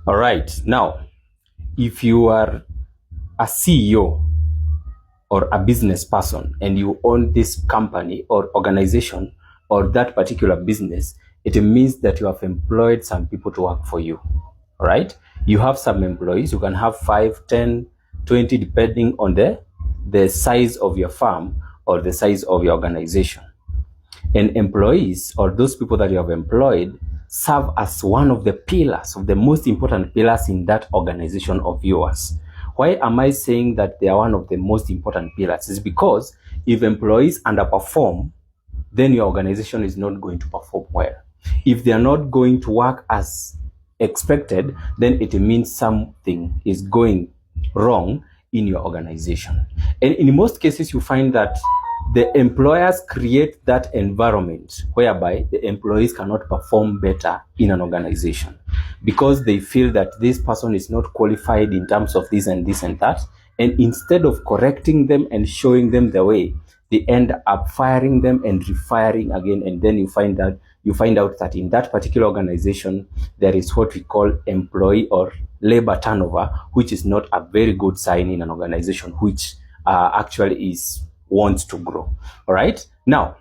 All right. Now, if you are a CEO or a business person and you own this company or organization or that particular business, it means that you have employed some people to work for you. All right. You have some employees. You can have 5, 10, 20, depending on the size of your firm or the size of your organization. And employees, or those people that you have employed, serve as one of the pillars, of the most important pillars in that organization of yours. Why am I saying that they are one of the most important pillars? It's because if employees underperform, then your organization is not going to perform well. If they are not going to work as expected, then it means something is going wrong in your organization. And in most cases, you find that the employers create that environment whereby the employees cannot perform better in an organization because they feel that this person is not qualified in terms of this and this and that. And instead of correcting them and showing them the way, they end up firing them and refiring again. And then you find out that in that particular organization, there is what we call employee or labor turnover, which is not a very good sign in an organization which actually wants to grow. All right. Now,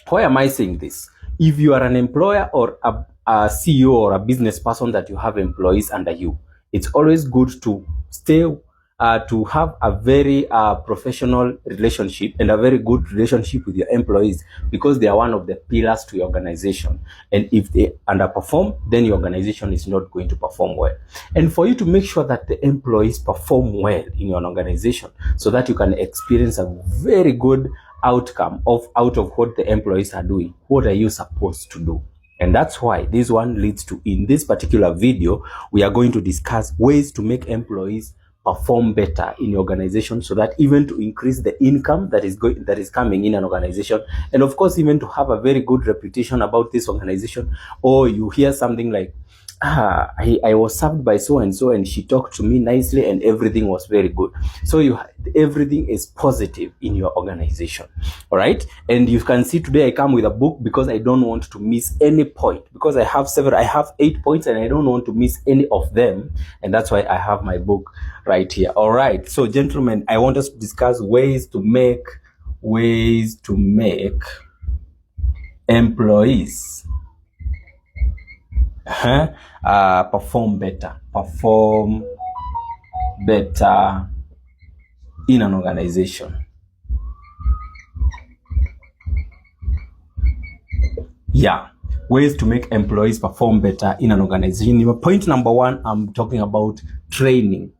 why am I saying this? If you are an employer or a CEO or a business person that you have employees under you, it's always good to to have a very professional relationship and a very good relationship with your employees, because they are one of the pillars to your organization. And if they underperform, then your organization is not going to perform well. And for you to make sure that the employees perform well in your organization, so that you can experience a very good outcome out of what the employees are doing, what are you supposed to do? And that's why this one leads to, in this particular video, we are going to discuss ways to make employees perform better in your organization, so that even to increase the income that is coming in an organization, and of course even to have a very good reputation about this organization. Or you hear something like, I was served by so and so and she talked to me nicely and everything was very good. So everything is positive in your organization. All right. And you can see today I come with a book because I don't want to miss any point, because I have 8 points and I don't want to miss any of them. And that's why I have my book right here. All right. So gentlemen, I want us to discuss ways to make employees perform better in an organization. Yeah, ways to make employees perform better in an organization. Point number 1, I'm talking about training.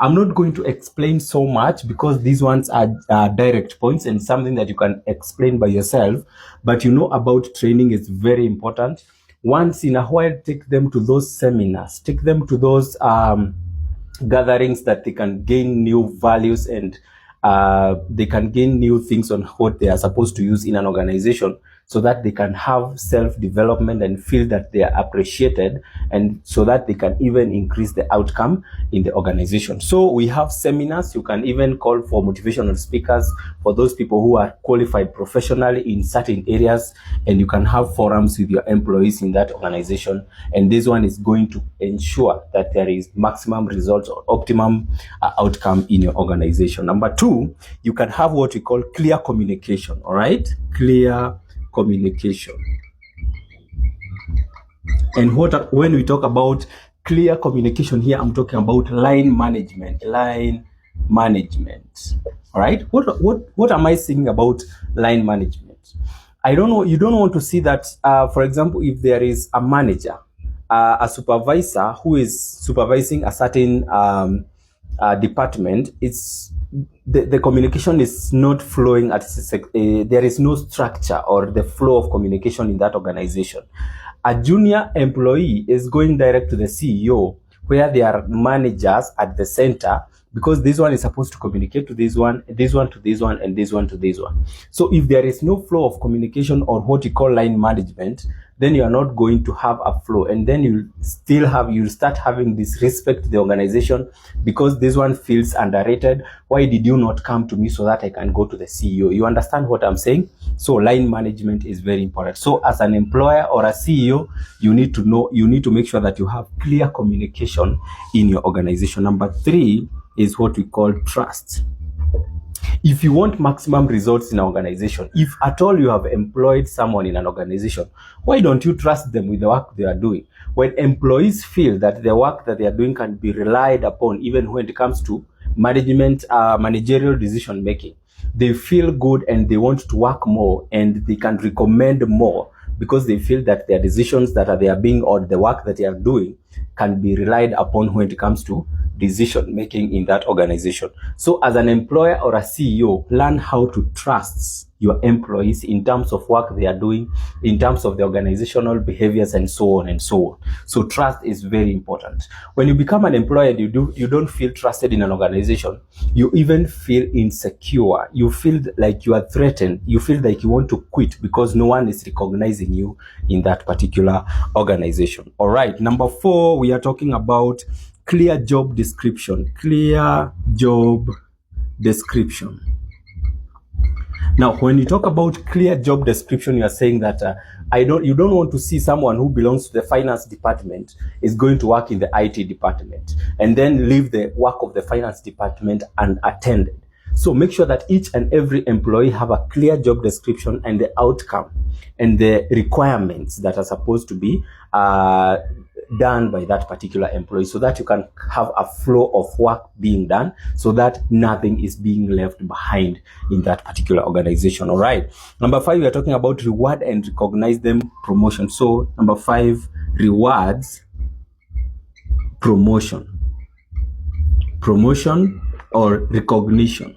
I'm not going to explain so much because these ones are direct points and something that you can explain by yourself. But you know about training is very important. Once in a while, take them to those seminars, take them to those gatherings that they can gain new values and they can gain new things on what they are supposed to use in an organization, so that they can have self-development and feel that they are appreciated, and so that they can even increase the outcome in the organization. So we have seminars. You can even call for motivational speakers for those people who are qualified professionally in certain areas, and you can have forums with your employees in that organization. And this one is going to ensure that there is maximum results or optimum outcome in your organization. Number 2, you can have what we call clear communication. All right, clear communication. And when we talk about clear communication here, I'm talking about line management. All right. What am I saying about line management? I don't know. You don't want to see that, for example, if there is a manager, a supervisor who is supervising a certain department, the communication is not flowing there is no structure or the flow of communication in that organization. A junior employee is going direct to the CEO, where there are managers at the center, because this one is supposed to communicate to this one to this one, and this one to this one. So if there is no flow of communication, or what you call line management, then you are not going to have a flow, and then you'll start having disrespect to the organization, because this one feels underrated. Why did you not come to me so that I can go to the CEO? You understand what I'm saying? So line management is very important. So as an employer or a CEO, you need to make sure that you have clear communication in your organization. Number 3 is what we call trust. If you want maximum results in an organization, if at all you have employed someone in an organization, why don't you trust them with the work they are doing? When employees feel that the work that they are doing can be relied upon, even when it comes to managerial decision making, they feel good and they want to work more, and they can recommend more, because they feel that their decisions that they are being, or the work that they are doing, can be relied upon when it comes to decision making in that organization. So as an employer or a CEO, learn how to trust your employees in terms of work they are doing, in terms of the organizational behaviors, and so on and so on. So trust is very important. When you become an employer and you don't feel trusted in an organization, you even feel insecure. You feel like you are threatened. You feel like you want to quit because no one is recognizing you in that particular organization. All right. Number 4, we are talking about clear job description. Clear job description. Now, when you talk about clear job description, you are saying that you don't want to see someone who belongs to the finance department is going to work in the IT department and then leave the work of the finance department unattended. So make sure that each and every employee have a clear job description and the outcome and the requirements that are supposed to be done by that particular employee, so that you can have a flow of work being done, so that nothing is being left behind in that particular organization. All right. Number 5, we are talking about reward and recognize them promotion. So number 5, rewards, promotion or recognition.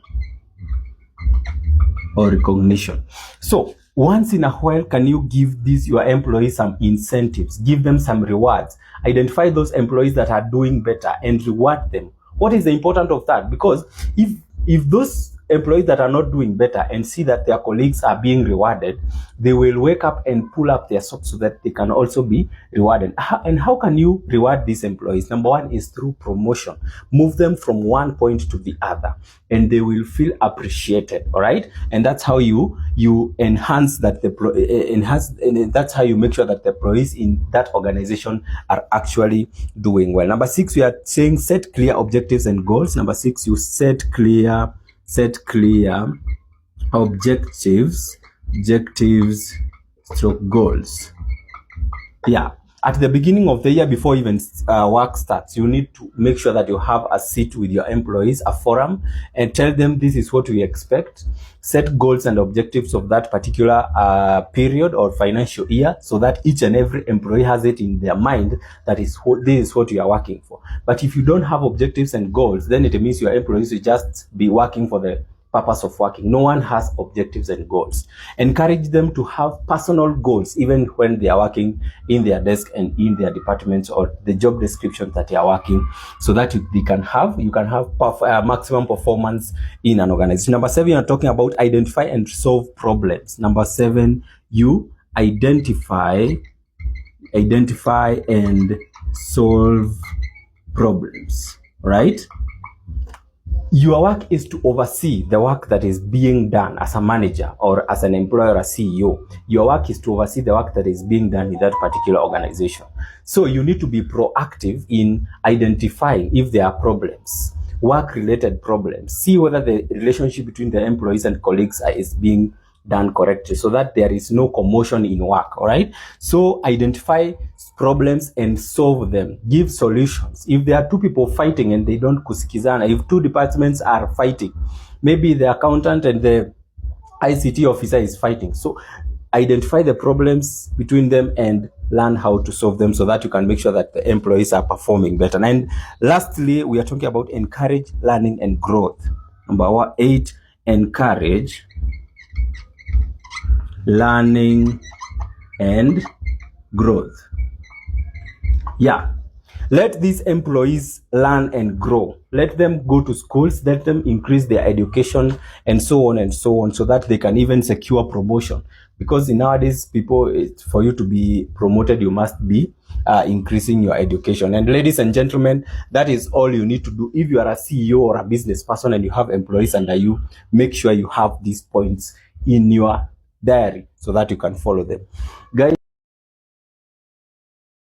So once in a while, can you give your employees some incentives, give them some rewards, identify those employees that are doing better and reward them? What is the importance of that? Because if those employees that are not doing better and see that their colleagues are being rewarded, they will wake up and pull up their socks so that they can also be rewarded. And how can you reward these employees? Number 1 is through promotion. Move them from one point to the other, and they will feel appreciated. All right. And that's how you enhance that and that's how you make sure that the employees in that organization are actually doing well. Number 6, we are saying set clear objectives and goals. Number 6, you set clear objectives stroke goals. Yeah. At the beginning of the year, before even work starts, you need to make sure that you have a seat with your employees, a forum, and tell them this is what we expect. Set goals and objectives of that particular period or financial year, so that each and every employee has it in their mind that this is what you are working for. But if you don't have objectives and goals, then it means your employees will just be working for the purpose of working. No one has objectives and goals. Encourage them to have personal goals, even when they are working in their desk and in their departments or the job description that they are working, so that you can have maximum performance in an organization. Number 7, you're talking about identify and solve problems. Number 7, you identify and solve problems, right? Your work is to oversee the work that is being done as a manager or as an employer or a CEO. Your work is to oversee the work that is being done in that particular organization. So you need to be proactive in identifying if there are problems, work-related problems. See whether the relationship between the employees and colleagues is being done correctly, so that there is no commotion in work. All right. So identify problems and solve them. Give solutions. If there are 2 people fighting and they don't kusikizana, if 2 departments are fighting, maybe the accountant and the ICT officer is fighting. So identify the problems between them and learn how to solve them, so that you can make sure that the employees are performing better. And lastly, we are talking about encourage learning and growth. Number 8, encourage learning and growth. Yeah. Let these employees learn and grow. Let them go to schools, let them increase their education, and so on and so on, so that they can even secure promotion. Because in nowadays, people, for you to be promoted, you must be increasing your education. And ladies and gentlemen, that is all you need to do. If you are a CEO or a business person and you have employees under you, make sure you have these points in your diary so that you can follow them. Guys,